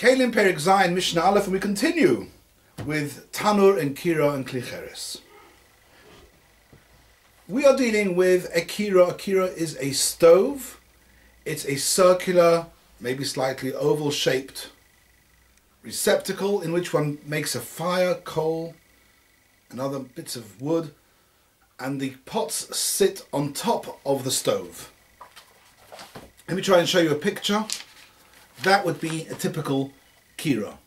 Kלים Perek Zayin Mishnah Aleph, and we continue with Tanur and Kira and Klicheres. We are dealing with a kira. A kira is a stove. It's a circular, maybe slightly oval-shaped receptacle in which one makes a fire, coal, and other bits of wood, and the pots sit on top of the stove. Let me try and show you a picture. That would be a typical kira.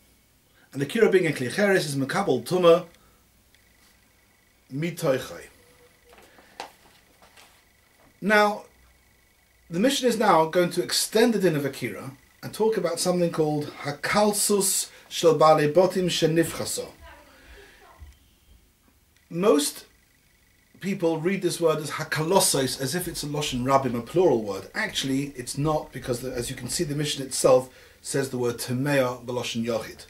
And the kira being a klicheres is mekabel tumah mitoichai. Now, the Mishnah is now going to extend the din of a kira and talk about something called hakalsus shel baalei botim shenifchaso. Most people read this word as hakalosos as if it's a loshen rabim, a plural word. Actually, it's not, because as you can see, the Mishnah itself says the word temeah b'loshen yochid.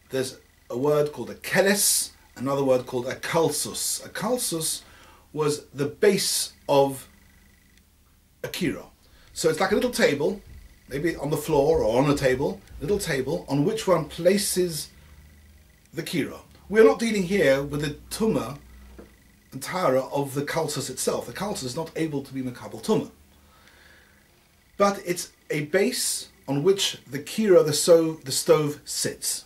There's a word called a keles, another word called a kalsus. A kalsus was the base of a kira. So it's like a little table, maybe on the floor or on a table, little table on which one places the kira. We're not dealing here with the tumah and tara of the kalsus itself. The kalsus is not able to be mekabel tumah. But it's a base on which the kira, the stove, sits.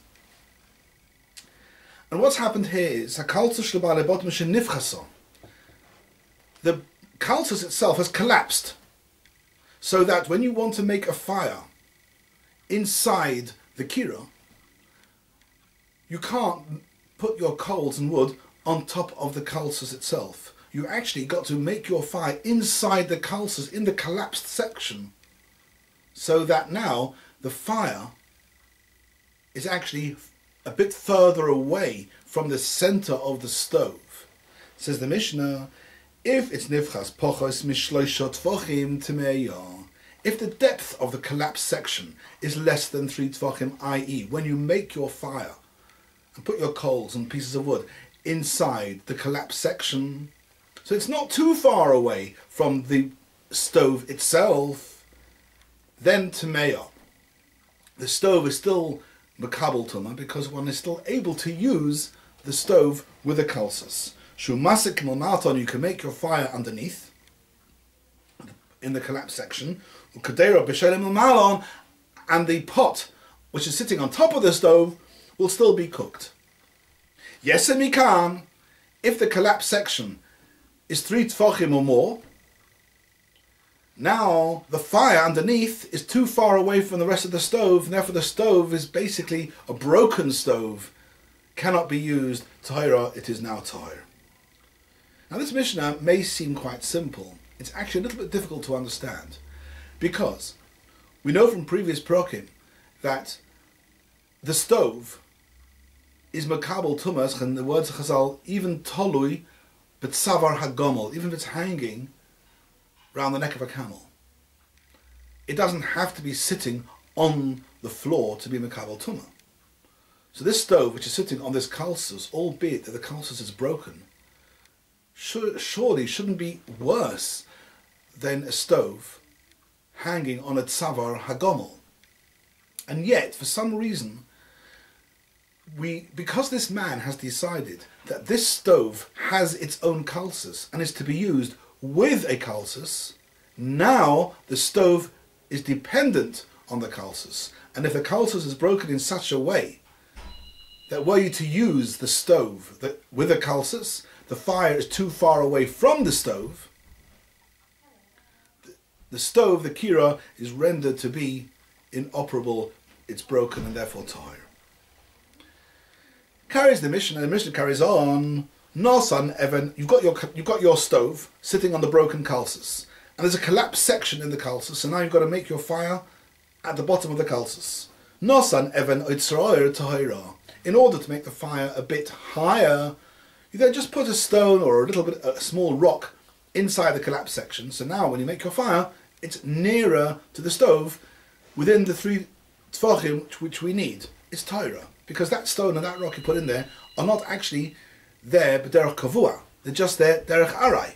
And what's happened here is the kalsus itself has collapsed, so that when you want to make a fire inside the kira, you can't put your coals and wood on top of the kalsus itself. You actually got to make your fire inside the kalsus, in the collapsed section, so that now the fire is actually a bit further away from the center of the stove. Says the Mishnah, if it's nifchas pochos mishloisha tvochim temeya, if the depth of the collapsed section is less than 3 tvochim, i.e. when you make your fire and put your coals and pieces of wood inside the collapsed section, so it's not too far away from the stove itself, then temeya, the stove is still mekabel tumah, because one is still able to use the stove with a kalsus. Shu masik milmaton, you can make your fire underneath, in the collapsed section. Ukadera b'shelim milmalon, and the pot which is sitting on top of the stove will still be cooked. Yes, and mikan, if the collapsed section is 3 tvochim or more, now the fire underneath is too far away from the rest of the stove, and therefore the stove is basically a broken stove, cannot be used. Tahira, it is now tahir. Now this Mishnah may seem quite simple. It's actually a little bit difficult to understand, because we know from previous prokim that the stove is mekabel tumas, and the words of Chazal, even tolui b'tzavar hagomel, even if it's hanging round the neck of a camel. It doesn't have to be sitting on the floor to be mekabel tumah. So this stove, which is sitting on this kalsus, albeit that the kalsus is broken, surely shouldn't be worse than a stove hanging on a tzavar hagomel. And yet, for some reason, because this man has decided that this stove has its own kalsus and is to be used with a kalsus, now the stove is dependent on the kalsus. And if the kalsus is broken in such a way that were you to use the stove with a kalsus, the fire is too far away from the stove, the stove, the kira, is rendered to be inoperable, it's broken, and therefore tahir. Carries the Mishnah, and the Mishnah carries on. Nosan Evan, you've got your stove sitting on the broken kalsus, and there's a collapsed section in the kalsus, so now you've got to make your fire at the bottom of the kalsus. Nosan Evan oitzroir tahira. In order to make the fire a bit higher, you then just put a stone or a small rock inside the collapsed section. So now when you make your fire, it's nearer to the stove, within the 3 tvochim which we need. It's tahira, because that stone and that rock you put in there are not actually there b'derech kavua. They're just there derech arai.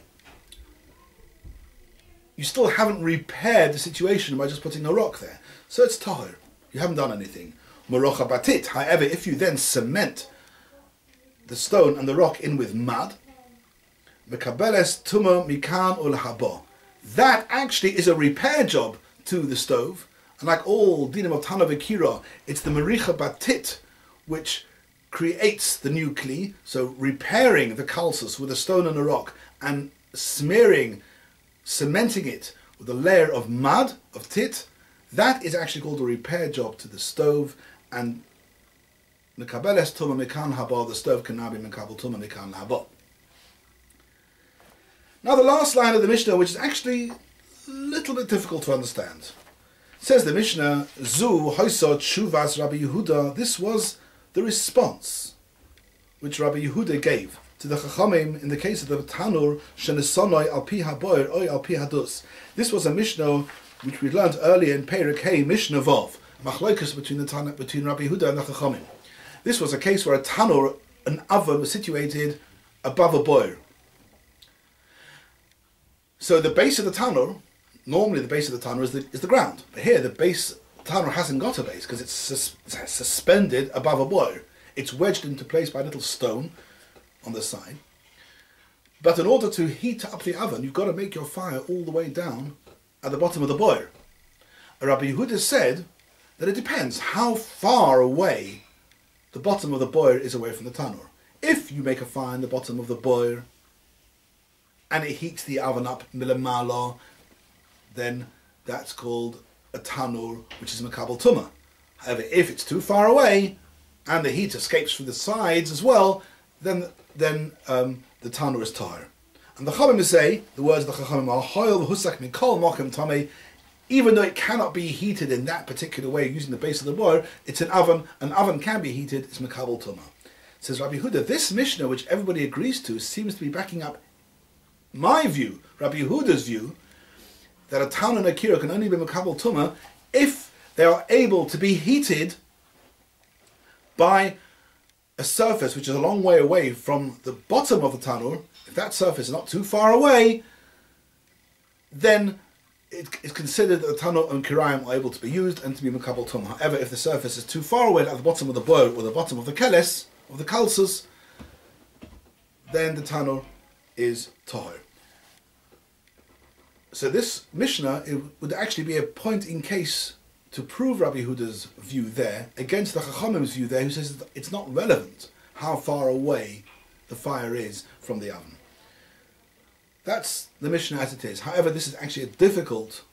You still haven't repaired the situation by just putting a rock there. So it's tahir. You haven't done anything. Merocha batit. However, if you then cement the stone and the rock in with mud, mekabeles tuma mikan ul haba. That actually is a repair job to the stove. And like all dinim of Tana v'Kira, it's the Mericha Batit which creates the new kli. So repairing the kalsus with a stone and a rock and smearing, cementing it with a layer of mud, of tit, that is actually called a repair job to the stove. And mekabeles tuma mikan haba, the stove can now be mekabel tuma mikan haba. Now the last line of the Mishnah, which is actually a little bit difficult to understand. Says the Mishnah, Zu hoisot shuvas Rabbi Yehuda. This was the response which Rabbi Yehuda gave to the Chachamim in the case of the Tanur shenesonoi al pi haboir oi al pi hadus. This was a Mishnah which we learned earlier in Perek Hey Mishnah Vav, machlokas between Rabbi Yehuda and the Chachamim. This was a case where a Tanur, an oven, was situated above a boir. So the base of the Tanur, normally the base of the Tanur is the ground. But here the base, Tanur hasn't got a base because it's suspended above a boil. It's wedged into place by a little stone on the side. But in order to heat up the oven, you've got to make your fire all the way down at the bottom of the boil. Rabbi Yehuda said that it depends how far away the bottom of the boil is away from the Tanur. If you make a fire in the bottom of the boil and it heats the oven up milamala, then that's called a tanur, which is makabel tuma. However, if it's too far away and the heat escapes through the sides as well, then the tanur is tahor. And the Chachamim say, the words of the Chachamim are hoil v'husak mikol mokem tamei. Even though it cannot be heated in that particular way using the base of the boil, it's an oven. An oven can be heated. It's makabel tuma. Says Rabbi Yehuda, this Mishnah, which everybody agrees to, seems to be backing up my view, Rabbi Yehuda's view, that a town and a kira can only be makabel tuma if they are able to be heated by a surface which is a long way away from the bottom of the tanur. If that surface is not too far away, then it's considered that the tanur and kirayim are able to be used and to be makabel tuma. However, if the surface is too far away at the bottom of the boil or the bottom of the keles, of the kalsus, then the tanur is tahor. So this Mishnah, it would actually be a point in case to prove Rabbi Yehuda's view there against the Chachamim's view there, who says that it's not relevant how far away the fire is from the oven. That's the Mishnah as it is. However, this is actually a difficult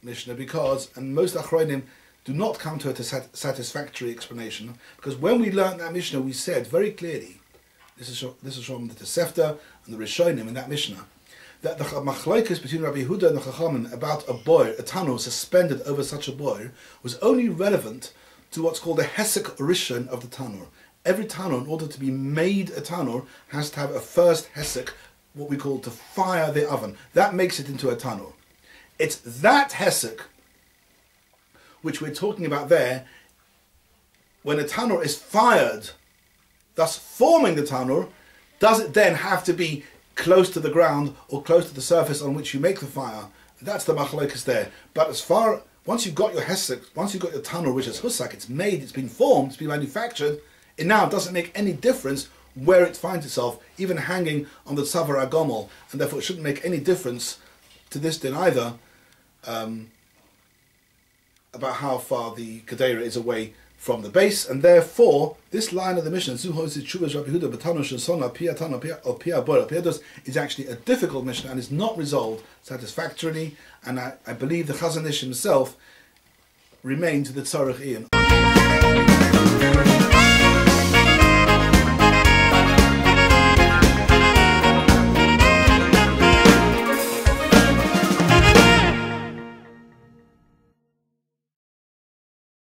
Mishnah because, and most Achronim do not come to a satisfactory explanation, because when we learned that Mishnah, we said very clearly, this is from the Tosefta and the Rishonim in that Mishnah, that the machlokes between Rabbi Yehuda and the Chachamim about a boil, a tanur suspended over such a boil, was only relevant to what's called a hesek rishon of the tanur. Every tanur, in order to be made a tanur, has to have a first hesek, what we call to fire the oven. That makes it into a tanur. It's that hesek which we're talking about there, when a tanur is fired, thus forming the tanur, does it then have to be close to the ground or close to the surface on which you make the fire? That's the machlokes there. But as far, once you've got your hesek, once you've got your tanur, which is husak, it's made, it's been formed, it's been manufactured, it now doesn't make any difference where it finds itself, even hanging on the tzavar agomel, and therefore it shouldn't make any difference to this din either, about how far the Kedera is away from the base, and therefore this line of the Mishnah is actually a difficult Mishnah and is not resolved satisfactorily, and I believe the Chazon Ish himself remained to the Tzarech Ian.